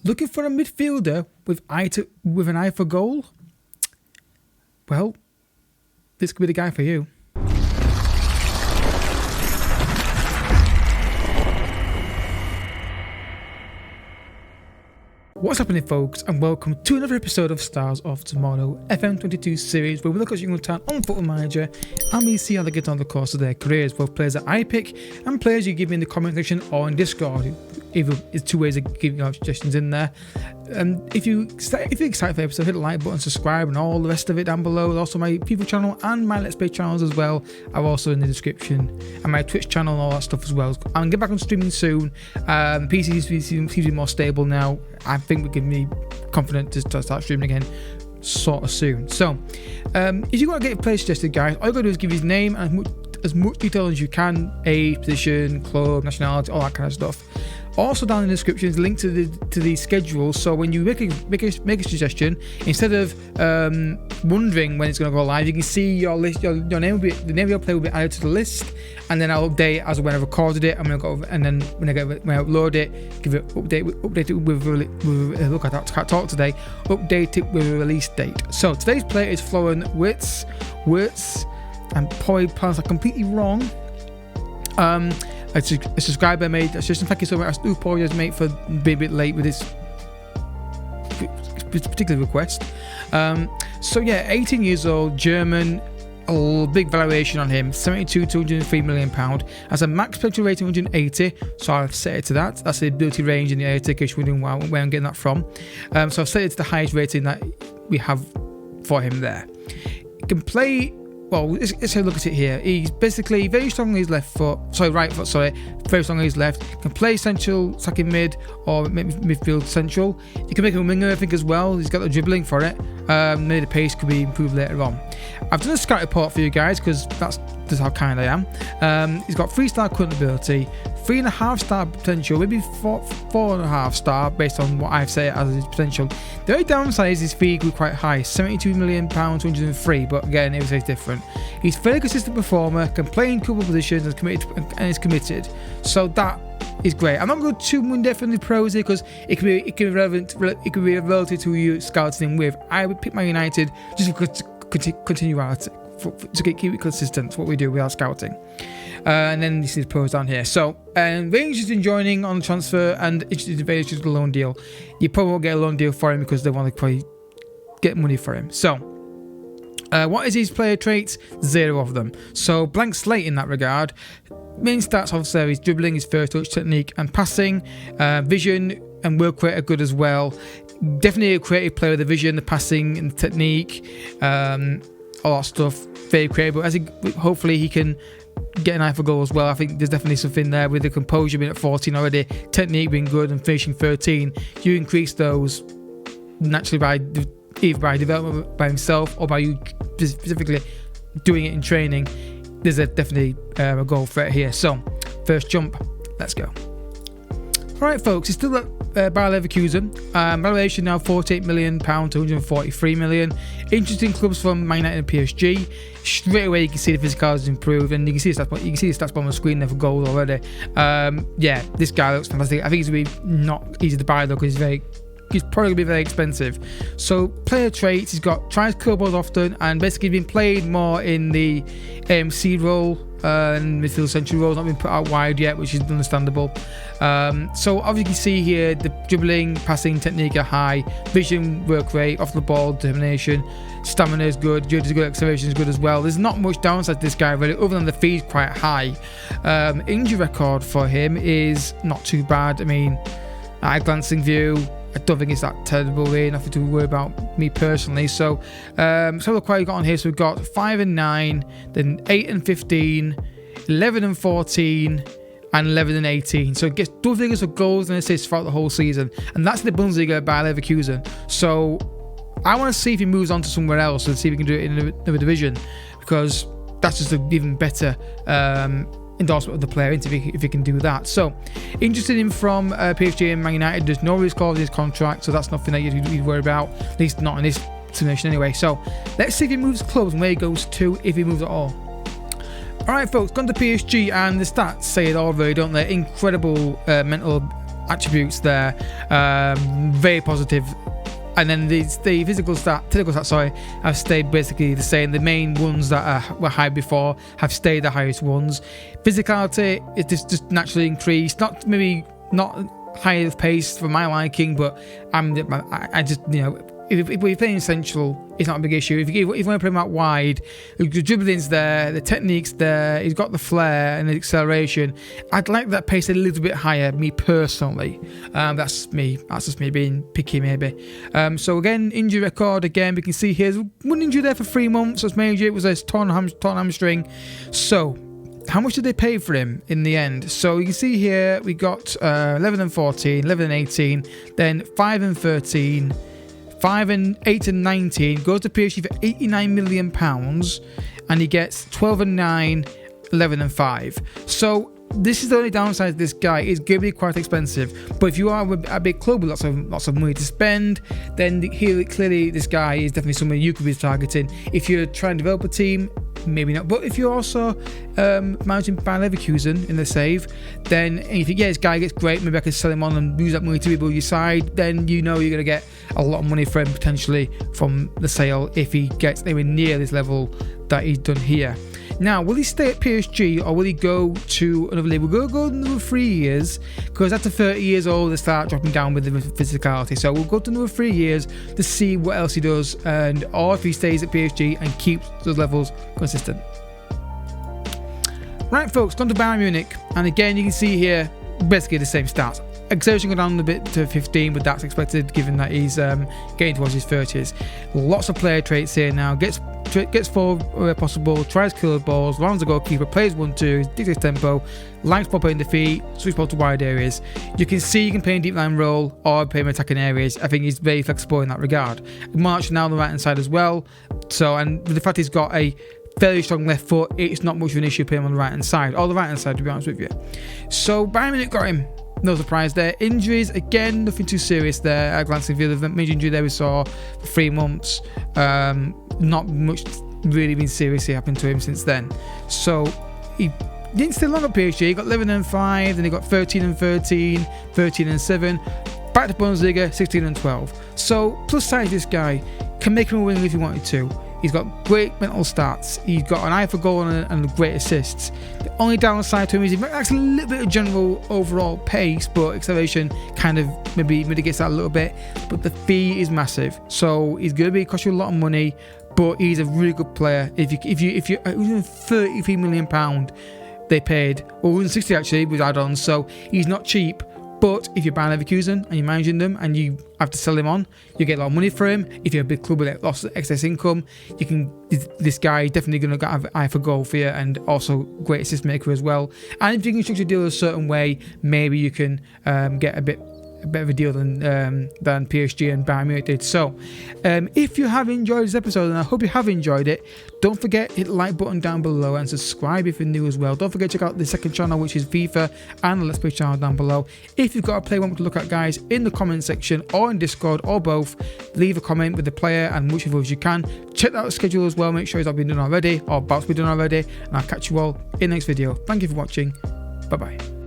Looking for a midfielder with an eye for goal? Well, this could be the guy for you. What's happening, folks, and welcome to another episode of Stars of Tomorrow FM22 series, where we look at young talent on Football Manager and we see how they get on the course of their careers, both players that I pick and players you give me in the comment section or in Discord. Either is two ways of giving out suggestions in there. If you're excited for the episode, hit the like button, subscribe, and all the rest of it down below. Also, my people channel and my Let's Play channels as well are also in the description, and my Twitch channel and all that stuff as well. I'm gonna get back on streaming soon. PC seems to be more stable now. I think we can be confident to start streaming again sort of soon. So, if you want to get a player suggested, guys, all you gotta do is give his name and as much detail as you can: age, position, club, nationality, all that kind of stuff. Also down in the description is a link to the schedule, so when you make a suggestion, instead of wondering when it's going to go live, you can see your list. Your name will be, the name of your player will be added to the list, and then I'll update as when I recorded it. I'm going to go, and then when I upload it, give it update it with look, I can't talk today. Update it with a release date. So today's player is Florian Wirtz, and probably pronounced that completely wrong. A subscriber made a suggestion. Thank you so much. I do apologize, mate, for being a bit late with this particular request. So yeah, 18 years old, German. A big valuation on him, 72 to 103 million pound. Has a max potential rating 180, so I've set it to that. That's the ability range in the AirTech, if you're wondering where I'm getting that from. So I've set it to the highest rating that we have for him there. He can play. Well, let's have a look at it here. He's basically very strong on his right foot, very strong on his left. Can play central, attacking mid, or midfield central. You can make him a winger, I think, as well. He's got the dribbling for it. Maybe the pace could be improved later on. I've done a scout report for you guys because that's how kind I am. He's got 3-star current ability, 3.5-star potential, maybe 4.5-star based on what I've said as his potential. The only downside is his fee could be quite high, £72 million, 203, but again, it was different. He's a very consistent performer, can play in couple positions, and is committed. So that is great. I'm not going to too in depth on the pros here because it can be relevant. It can be relative to who you scouting him with. I would pick Man United just because continuity. To keep it consistent, what we do with our scouting. And then this is pros down here. So, very interested in joining on the transfer and very interested in a loan deal. You probably won't get a loan deal for him because they want to probably get money for him. So, what is his player traits? 0 of them. So, blank slate in that regard. Main stats, obviously, his dribbling, his first touch, technique, and passing. Vision and work rate are good as well. Definitely a creative player with the vision, the passing, and the technique. All that stuff, very creative. But hopefully he can get an eye for goal as well. I think there's definitely something there with the composure being at 14 already, technique being good, and finishing 13. You increase those naturally either by development by himself or by you specifically doing it in training. There's definitely a goal threat here. So, first jump, let's go. Alright, folks, it's still at Bayer Leverkusen. Valuation now £48 million to £143 million. Interesting clubs from Man United and PSG. Straight away, you can see the physicality has improved, and you can see the stats on the screen there for goals already. Yeah, this guy looks fantastic. I think he's going to be not easy to buy though because he's probably going to be very expensive. So, player traits, he's tries curl balls often, and basically been played more in the AMC role and midfield central roles, not been put out wide yet, which is understandable. So obviously you can see here the dribbling, passing technique are high, vision, work rate, off the ball, determination, stamina is good, agility is good, acceleration is good as well. There's not much downside to this guy really, other than the fee's quite high. Injury record for him is not too bad. I mean, at a glancing view, I don't think it's that terrible, really, nothing to worry about me personally. So look what we got on here. So we've got 5 and 9, then 8 and 15, 11 and 14, and 11 and 18. So it gets double figures of goals and assists throughout the whole season. And that's the Bundesliga by Leverkusen. So I want to see if he moves on to somewhere else and see if we can do it in another division, because that's just an even better endorsement of the player if he can do that. So interested in from PSG and Man United. There's no risk clause in his contract, so that's nothing that you'd worry about, at least not in this simulation anyway. So let's see if he moves clubs and where he goes to, if he moves at all. Alright folks, gone to PSG, and the stats say it all really, don't they? Incredible mental attributes there, very positive. And then the technical stats, have stayed basically the same. The main ones that were high before have stayed the highest ones. Physicality is just naturally increased, not high of pace for my liking, but I just, you know, if you're playing essential, it's not a big issue. If you want to play him out wide, the dribbling's there, the technique's there, he's got the flair and the acceleration. I'd like that pace a little bit higher, me personally. That's just me being picky, maybe. So again, injury record, again, we can see here's one injury there for 3 months. That's major. It was a torn hamstring. So how much did they pay for him in the end? So you can see here we got 11 and 14, 11 and 18, then 5 and 13, 5 and 8 and 19, goes to PSG for £89 million, and he gets 12 and 9, 11 and 5. So this is the only downside to this guy. It's going to be quite expensive, but if you are a big club with lots of money to spend, then clearly this guy is definitely someone you could be targeting. If you're trying to develop a team, maybe not. But if you're also managing Bayer Leverkusen in the save, then and you think, yeah, this guy gets great, maybe I can sell him on and use that money to rebuild your side, then you know you're going to get a lot of money for him potentially from the sale if he gets anywhere near this level that he's done here. Now, will he stay at PSG or will he go to another league? We'll go another 3 years, because after 30 years old, they start dropping down with the physicality. So we'll go to another 3 years to see what else he does, or if he stays at PSG and keeps those levels consistent. Right, folks, on to Bayern Munich. And again, you can see here basically the same stats. Acceleration go down a bit to 15, but that's expected given that he's getting towards his 30s. Lots of player traits here now. Gets forward where possible, tries killer balls, rounds the goalkeeper, plays 1-2, dictates tempo, likes popping in the feet, switch ball to wide areas. You can see you can play in deep line role or play in attacking areas. I think he's very flexible in that regard. March now on the right hand side as well. So, and the fact he's got a fairly strong left foot, it's not much of an issue playing on the right hand side, or the right hand side to be honest with you. So Bayern Munich got him. No surprise there. Injuries, again, nothing too serious there. At glancing through the major injury there we saw for 3 months. Not much really been seriously happened to him since then. So he didn't stay long at PSG. He got 11 and 5, then he got 13 and 13, 13 and 7. Back to Bundesliga, 16 and 12. So plus side, this guy can make him a winner if he wanted to. He's got great mental stats. He's got an eye for goal and great assists. The only downside to him is he lacks a little bit of general overall pace, but acceleration kind of maybe mitigates that a little bit. But the fee is massive, so he's going to be cost you a lot of money. But he's a really good player. If you £33 million they paid, or 160 actually with add-ons, so he's not cheap. But if you're Bayer Leverkusen and you're managing them and you have to sell him on, you get a lot of money for him. If you're a big club with lots of excess income, you can. This guy is definitely going to have an eye for goal for you, and also great assist maker as well. And if you can structure a deal a certain way, maybe you can get a bit of a deal than PSG and Bayern Munich did. So if you have enjoyed this episode, and I hope you have enjoyed it, don't forget hit the like button down below and subscribe if you're new as well. Don't forget to check out the second channel, which is FIFA, and the Let's Play channel down below. If you've got a player you want me to look at, guys, in the comment section or in Discord or both, leave a comment with the player and which of those you can. Check out the schedule as well, make sure it's not been done already or about to be done already, and I'll catch you all in the next video. Thank you for watching. Bye bye.